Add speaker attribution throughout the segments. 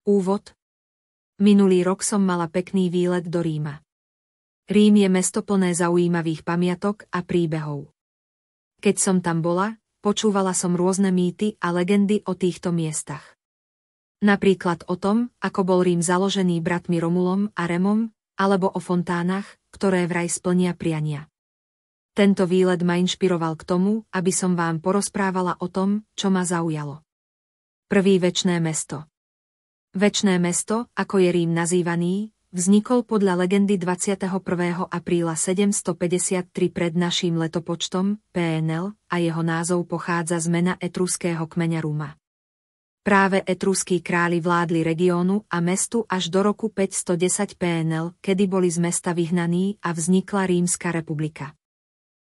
Speaker 1: Úvod. Minulý rok som mala pekný výlet do Ríma. Rím je mesto plné zaujímavých pamiatok a príbehov. Keď som tam bola, počúvala som rôzne mýty a legendy o týchto miestach. Napríklad o tom, ako bol Rím založený bratmi Romulom a Remom, alebo o fontánach, ktoré vraj splnia priania. Tento výlet ma inšpiroval k tomu, aby som vám porozprávala o tom, čo ma zaujalo. Prvý večné mesto. Večné mesto, ako je Rím nazývaný, vznikol podľa legendy 21. apríla 753 pred naším letopočtom, PNL, a jeho názov pochádza z mena etruského kmeňa Ruma. Práve etruskí králi vládli regiónu a mestu až do roku 510 PNL, kedy boli z mesta vyhnaní a vznikla Rímska republika.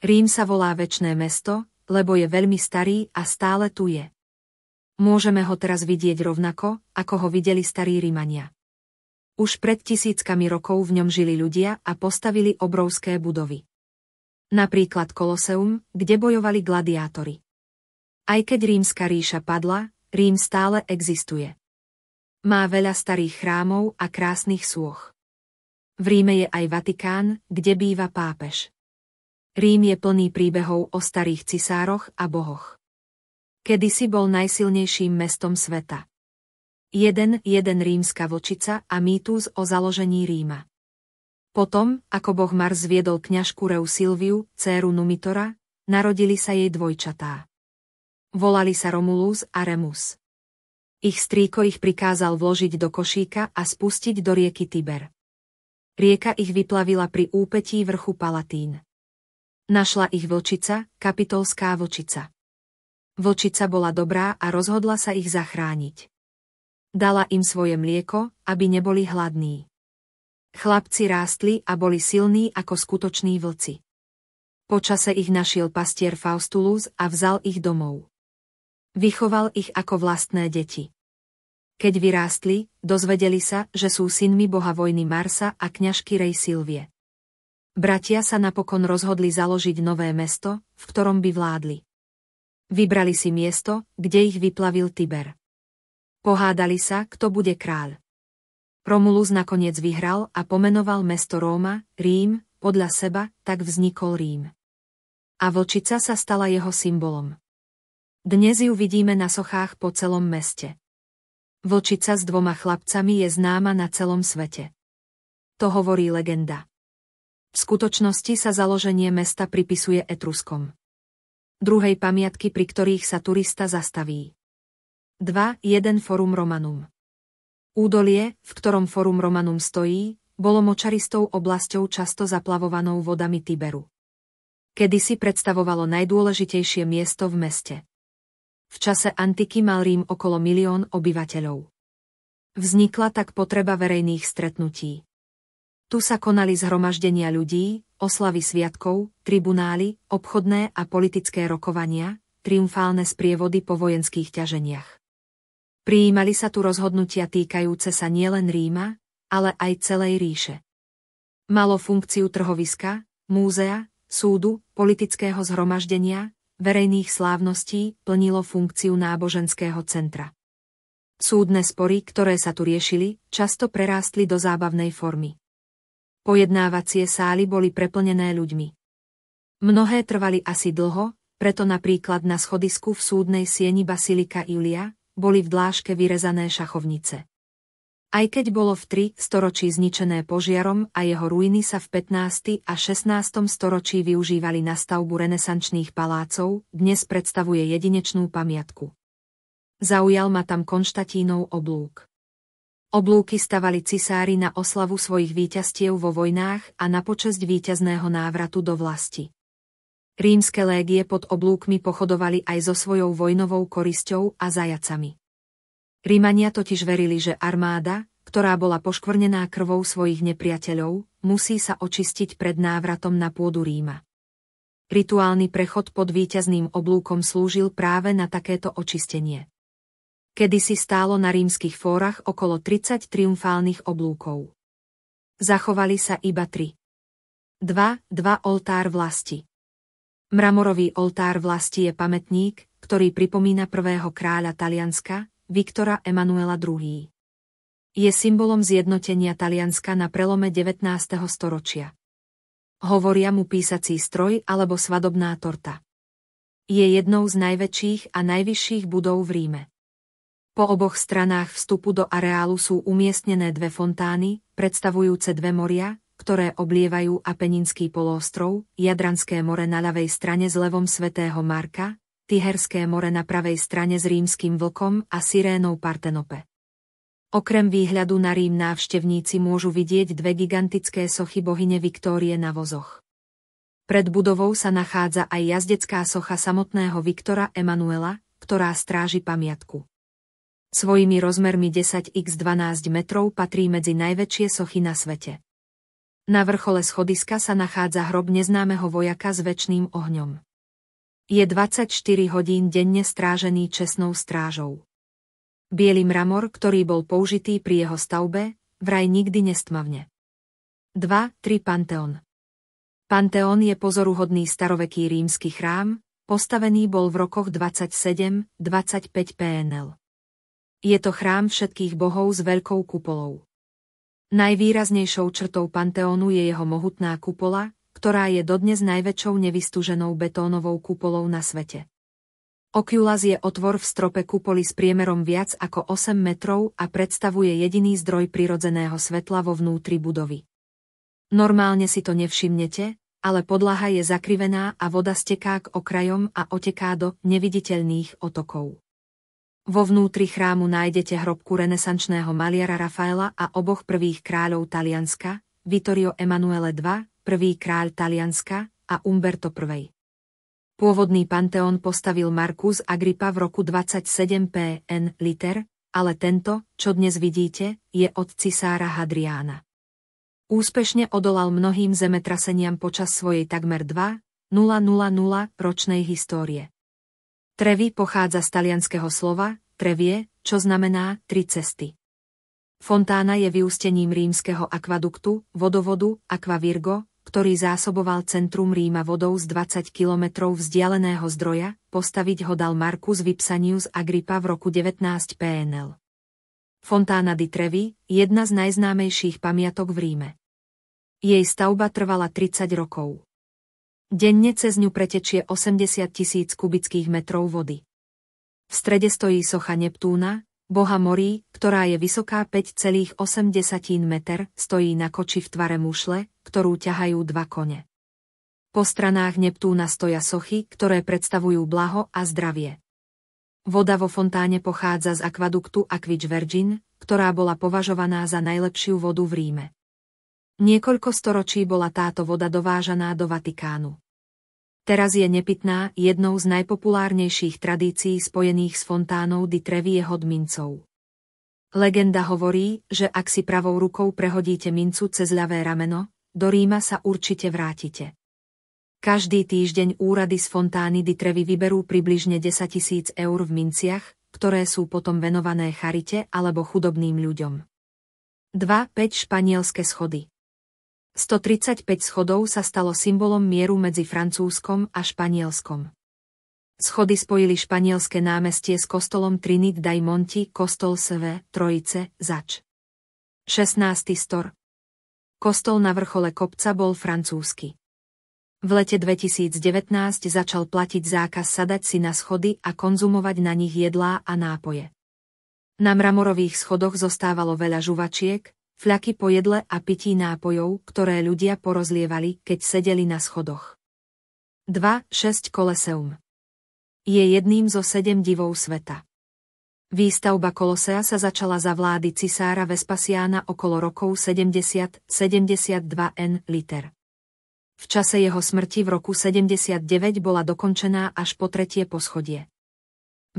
Speaker 1: Rím sa volá Večné mesto, lebo je veľmi starý a stále tu je. Môžeme ho teraz vidieť rovnako, ako ho videli starí Rimania. Už pred tisíckami rokov v ňom žili ľudia a postavili obrovské budovy. Napríklad Koloseum, kde bojovali gladiátori. Aj keď Rímska ríša padla, Rím stále existuje. Má veľa starých chrámov a krásnych sôch. V Ríme je aj Vatikán, kde býva pápež. Rím je plný príbehov o starých cisároch a bohoch. Kedysi bol najsilnejším mestom sveta. Jeden rímska vlčica a mýtus o založení Ríma. Potom, ako boh Mars zviedol kňažku Reu Silviu, dcéru Numitora, narodili sa jej dvojčatá. Volali sa Romulus a Remus. Ich strýko ich prikázal vložiť do košíka a spustiť do rieky Tiber. Rieka ich vyplavila pri úpetí vrchu Palatín. Našla ich vlčica, kapitolská vlčica. Vlčica bola dobrá a rozhodla sa ich zachrániť. Dala im svoje mlieko, aby neboli hladní. Chlapci rástli a boli silní ako skutoční vlci. Po čase ich našiel pastier Faustulus a vzal ich domov. Vychoval ich ako vlastné deti. Keď vyrástli, dozvedeli sa, že sú synmi boha vojny Marsa a kňažky Rej Silvie. Bratia sa napokon rozhodli založiť nové mesto, v ktorom by vládli. Vybrali si miesto, kde ich vyplavil Tiber. Pohádali sa, kto bude kráľ. Romulus nakoniec vyhral a pomenoval mesto Róma, Rím, podľa seba, tak vznikol Rím. A vlčica sa stala jeho symbolom. Dnes ju vidíme na sochách po celom meste. Vlčica s dvoma chlapcami je známa na celom svete. To hovorí legenda. V skutočnosti sa založenie mesta pripisuje Etruskom. Druhej pamiatky, pri ktorých sa turista zastaví. 2. Forum Romanum. Údolie, v ktorom Forum Romanum stojí, bolo močaristou oblasťou často zaplavovanou vodami Tiberu. Kedysi predstavovalo najdôležitejšie miesto v meste. V čase antiky mal Rím okolo 1 000 000 obyvateľov. Vznikla tak potreba verejných stretnutí. Tu sa konali zhromaždenia ľudí, oslavy sviatkov, tribunály, obchodné a politické rokovania, triumfálne sprievody po vojenských ťaženiach. Prijímali sa tu rozhodnutia týkajúce sa nielen Ríma, ale aj celej ríše. Malo funkciu trhoviska, múzea, súdu, politického zhromaždenia, verejných slávností, plnilo funkciu náboženského centra. Súdne spory, ktoré sa tu riešili, často prerástli do zábavnej formy. Pojednávacie sály boli preplnené ľuďmi. Mnohé trvali asi dlho, preto napríklad na schodisku v súdnej sieni Basilika Iulia boli v dláške vyrezané šachovnice. Aj keď bolo v 3. storočí zničené požiarom a jeho ruiny sa v 15. a 16. storočí využívali na stavbu renesančných palácov, dnes predstavuje jedinečnú pamiatku. Zaujal ma tam Konštantínov oblúk. Oblúky stavali cisári na oslavu svojich víťazstiev vo vojnách a na počesť víťazného návratu do vlasti. Rímske légie pod oblúkmi pochodovali aj so svojou vojnovou korisťou a zajacami. Rimania totiž verili, že armáda, ktorá bola poškvrnená krvou svojich nepriateľov, musí sa očistiť pred návratom na pôdu Ríma. Rituálny prechod pod víťazným oblúkom slúžil práve na takéto očistenie. Kedysi stálo na rímskych fórach okolo 30 triumfálnych oblúkov. Zachovali sa iba 3. 2 oltár vlasti. Mramorový oltár vlasti je pamätník, ktorý pripomína prvého kráľa Talianska, Viktora Emanuela II. Je symbolom zjednotenia Talianska na prelome 19. storočia. Hovoria mu písací stroj alebo svadobná torta. Je jednou z najväčších a najvyšších budov v Ríme. Po oboch stranách vstupu do areálu sú umiestnené dve fontány, predstavujúce dve moria, ktoré oblievajú Apeninský poloostrov, Jadranské more na ľavej strane s levom svätého Marka, Tiherské more na pravej strane s rímskym vlkom a sirénou Partenope. Okrem výhľadu na Rím návštevníci môžu vidieť dve gigantické sochy bohyne Viktórie na vozoch. Pred budovou sa nachádza aj jazdecká socha samotného Viktora Emanuela, ktorá stráži pamiatku. Svojimi rozmermi 10x12 metrov patrí medzi najväčšie sochy na svete. Na vrchole schodiska sa nachádza hrob neznámeho vojaka s večným ohňom. Je 24 hodín denne strážený čestnou strážou. Biely mramor, ktorý bol použitý pri jeho stavbe, vraj nikdy nestmavne. 2. Panteón. Panteón je pozoruhodný staroveký rímsky chrám, postavený bol v rokoch 27-25 PNL. Je to chrám všetkých bohov s veľkou kupolou. Najvýraznejšou črtou Panteónu je jeho mohutná kupola, ktorá je dodnes najväčšou nevystúženou betónovou kupolou na svete. Oculus je otvor v strope kupoly s priemerom viac ako 8 metrov a predstavuje jediný zdroj prirodzeného svetla vo vnútri budovy. Normálne si to nevšimnete, ale podlaha je zakrivená a voda steká k okrajom a oteká do neviditeľných otokov. Vo vnútri chrámu nájdete hrobku renesančného maliara Rafaela a oboch prvých kráľov Talianska, Vittorio Emanuele II, prvý kráľ Talianska, a Umberto I. Pôvodný Panteón postavil Marcus Agrippa v roku 27 PN liter, ale tento, čo dnes vidíte, je od cisára Hadriána. Úspešne odolal mnohým zemetraseniam počas svojej takmer 2,000 ročnej histórie. Trevi pochádza z talianskeho slova trevie, čo znamená 3 cesty. Fontána je vyústením rímskeho akvaduktu, vodovodu Aqua Virgo, ktorý zásoboval centrum Ríma vodou z 20 kilometrov vzdialeného zdroja, postaviť ho dal Marcus Vipsanius Agrippa v roku 19 PNL. Fontána di Trevi, jedna z najznámejších pamiatok v Ríme. Jej stavba trvala 30 rokov. Denne cez ňu pretečie 80 000 kubických metrov vody. V strede stojí socha Neptúna, boha morí, ktorá je vysoká 5,8 meter, stojí na koči v tvare mušle, ktorú ťahajú 2 kone. Po stranách Neptúna stoja sochy, ktoré predstavujú blaho a zdravie. Voda vo fontáne pochádza z akvaduktu Aquae Vergine, ktorá bola považovaná za najlepšiu vodu v Ríme. Niekoľko storočí bola táto voda dovážaná do Vatikánu. Teraz je nepitná, jednou z najpopulárnejších tradícií spojených s fontánou di Trevi je hod mincov. Legenda hovorí, že ak si pravou rukou prehodíte mincu cez ľavé rameno, do Ríma sa určite vrátite. Každý týždeň úrady z fontány di Trevi vyberú približne 10 000 eur v minciach, ktoré sú potom venované charite alebo chudobným ľuďom. 2. španielske schody. 135 schodov sa stalo symbolom mieru medzi Francúzskom a Španielskom. Schody spojili španielske námestie s kostolom Trinit dai Monti, kostol Sv. Trojice, zač. 16. stor. Kostol na vrchole kopca bol francúzsky. V lete 2019 začal platiť zákaz sadať si na schody a konzumovať na nich jedlá a nápoje. Na mramorových schodoch zostávalo veľa žuvačiek, fľaky po jedle a pití nápojov, ktoré ľudia porozlievali, keď sedeli na schodoch. 2. Koloseum. Je jedným zo 7 divov sveta. Výstavba Kolosea sa začala za vlády cisára Vespasiána okolo rokov 70-72 n liter. V čase jeho smrti v roku 79 bola dokončená až po 3. poschodie.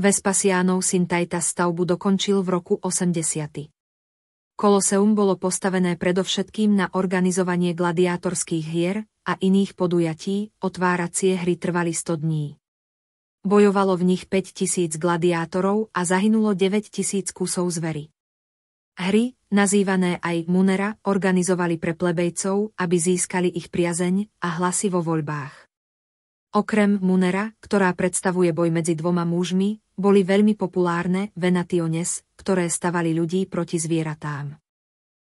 Speaker 1: Vespasiánov syn Titus stavbu dokončil v roku 80. Koloseum bolo postavené predovšetkým na organizovanie gladiátorských hier a iných podujatí, otváracie hry trvali 100 dní. Bojovalo v nich 5000 gladiátorov a zahynulo 9000 kusov zvery. Hry, nazývané aj Munera, organizovali pre plebejcov, aby získali ich priazeň a hlasy vo voľbách. Okrem Munera, ktorá predstavuje boj medzi dvoma mužmi, boli veľmi populárne venationes, ktoré stavali ľudí proti zvieratám.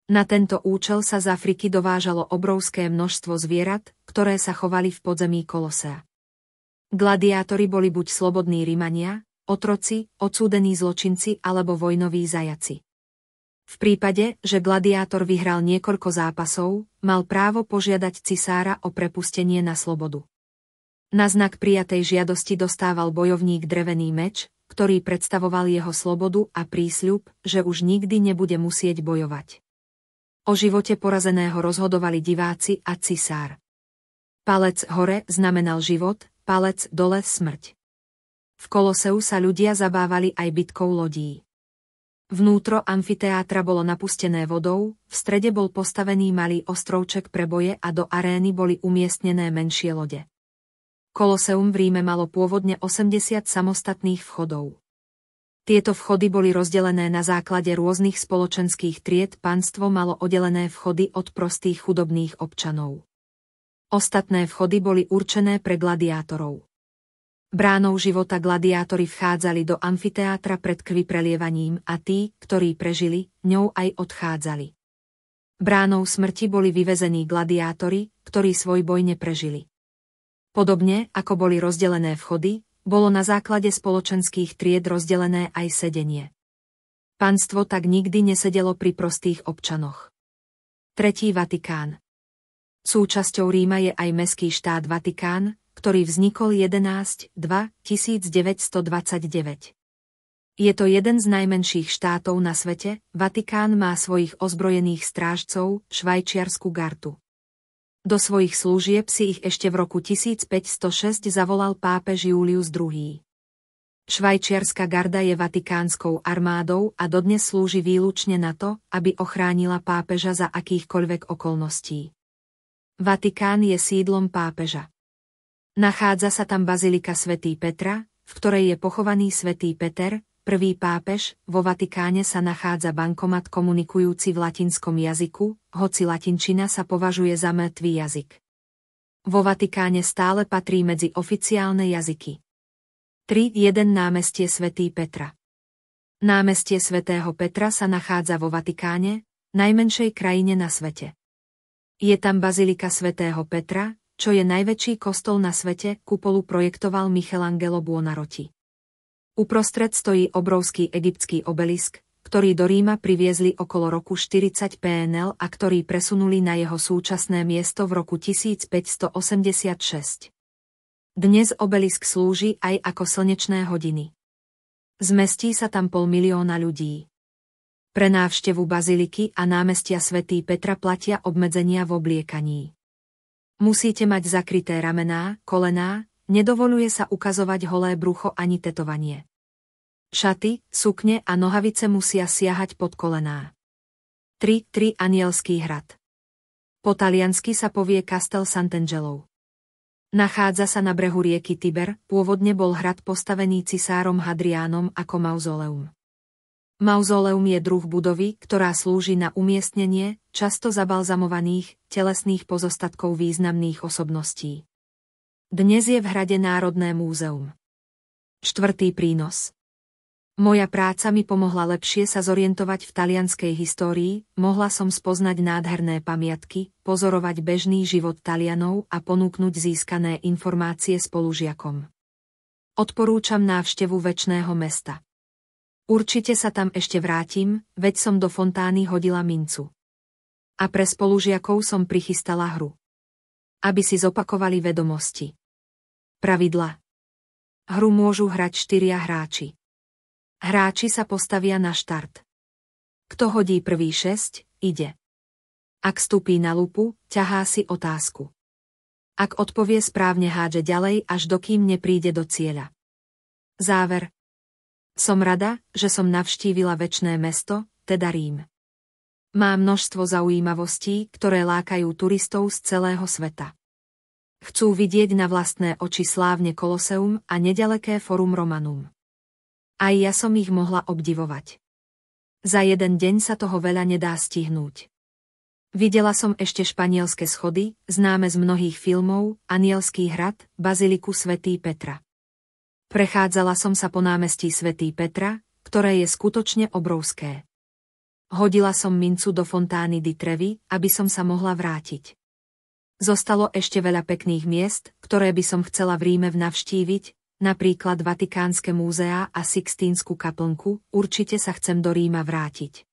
Speaker 1: Na tento účel sa z Afriky dovážalo obrovské množstvo zvierat, ktoré sa chovali v podzemí Kolosea. Gladiátori boli buď slobodní Rimania, otroci, odsúdení zločinci alebo vojnoví zajaci. V prípade, že gladiátor vyhral niekoľko zápasov, mal právo požiadať cisára o prepustenie na slobodu. Na znak prijatej žiadosti dostával bojovník drevený meč, ktorý predstavoval jeho slobodu a prísľub, že už nikdy nebude musieť bojovať. O živote porazeného rozhodovali diváci a cisár. Palec hore znamenal život, palec dole smrť. V Koloseu sa ľudia zabávali aj bitkou lodí. Vnútro amfiteátra bolo napustené vodou, v strede bol postavený malý ostrovček pre boje a do arény boli umiestnené menšie lode. Koloseum v Ríme malo pôvodne 80 samostatných vchodov. Tieto vchody boli rozdelené na základe rôznych spoločenských tried, panstvo malo oddelené vchody od prostých chudobných občanov. Ostatné vchody boli určené pre gladiátorov. Bránou života gladiátori vchádzali do amfiteátra pred krvi prelievaním a tí, ktorí prežili, ňou aj odchádzali. Bránou smrti boli vyvezení gladiátori, ktorí svoj boj neprežili. Podobne, ako boli rozdelené vchody, bolo na základe spoločenských tried rozdelené aj sedenie. Panstvo tak nikdy nesedelo pri prostých občanoch. Tretí Vatikán. Súčasťou Ríma je aj mestský štát Vatikán, ktorý vznikol 11.2.1929. Je to jeden z najmenších štátov na svete, Vatikán má svojich ozbrojených strážcov, švajčiarsku gardu. Do svojich služieb si ich ešte v roku 1506 zavolal pápež Julius II. Švajčiarska garda je vatikánskou armádou a dodnes slúži výlučne na to, aby ochránila pápeža za akýchkoľvek okolností. Vatikán je sídlom pápeža. Nachádza sa tam bazilika svätý Petra, v ktorej je pochovaný svätý Peter, prvý pápež. Vo Vatikáne sa nachádza bankomat komunikujúci v latinskom jazyku, hoci latinčina sa považuje za mŕtvý jazyk. Vo Vatikáne stále patrí medzi oficiálne jazyky. 3.1 Námestie svätý Petra. Námestie svätého Petra sa nachádza vo Vatikáne, najmenšej krajine na svete. Je tam bazilika svätého Petra, čo je najväčší kostol na svete, kupolu projektoval Michelangelo Buonarroti. Uprostred stojí obrovský egyptský obelisk, ktorý do Ríma priviezli okolo roku 40 PNL a ktorý presunuli na jeho súčasné miesto v roku 1586. Dnes obelisk slúži aj ako slnečné hodiny. Zmestí sa tam 500 000 ľudí. Pre návštevu baziliky a námestia svätý Petra platia obmedzenia v obliekaní. Musíte mať zakryté ramená, kolená, nedovoľuje sa ukazovať holé brucho ani tetovanie. Šaty, sukne a nohavice musia siahať pod kolená. 3. Anielský hrad. Po taliansky sa povie Castel Sant'Angelo. Nachádza sa na brehu rieky Tiber, pôvodne bol hrad postavený cisárom Hadriánom ako mauzoleum. Mauzoleum je druh budovy, ktorá slúži na umiestnenie často zabalzamovaných, telesných pozostatkov významných osobností. Dnes je v hrade Národné múzeum. 4. prínos. Moja práca mi pomohla lepšie sa zorientovať v talianskej histórii, mohla som spoznať nádherné pamiatky, pozorovať bežný život Talianov a ponúknuť získané informácie spolužiakom. Odporúčam návštevu Večného mesta. Určite sa tam ešte vrátim, veď som do fontány hodila mincu. A pre spolužiakov som prichystala hru. Aby si zopakovali vedomosti. Pravidla. Hru môžu hrať 4 hráči. Hráči sa postavia na štart. Kto hodí prvý 6, ide. Ak stúpí na lupu, ťahá si otázku. Ak odpovie správne, hádže ďalej, až dokým nepríde do cieľa. Záver. Som rada, že som navštívila Večné mesto, teda Rím. Má množstvo zaujímavostí, ktoré lákajú turistov z celého sveta. Chcú vidieť na vlastné oči slávne Koloseum a nedaleké Forum Romanum. Aj ja som ich mohla obdivovať. Za jeden deň sa toho veľa nedá stihnúť. Videla som ešte španielske schody, známe z mnohých filmov, Anielský hrad, baziliku svätý Petra. Prechádzala som sa po námestí Svätý Petra, ktoré je skutočne obrovské. Hodila som mincu do fontány di Trevi, aby som sa mohla vrátiť. Zostalo ešte veľa pekných miest, ktoré by som chcela v Ríme navštíviť, napríklad Vatikánske múzeá a Sixtínsku kaplnku, určite sa chcem do Ríma vrátiť.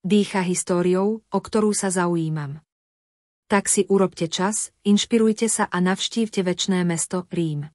Speaker 1: Dýcha históriou, o ktorú sa zaujímam. Tak si urobte čas, inšpirujte sa a navštívte večné mesto, Rím.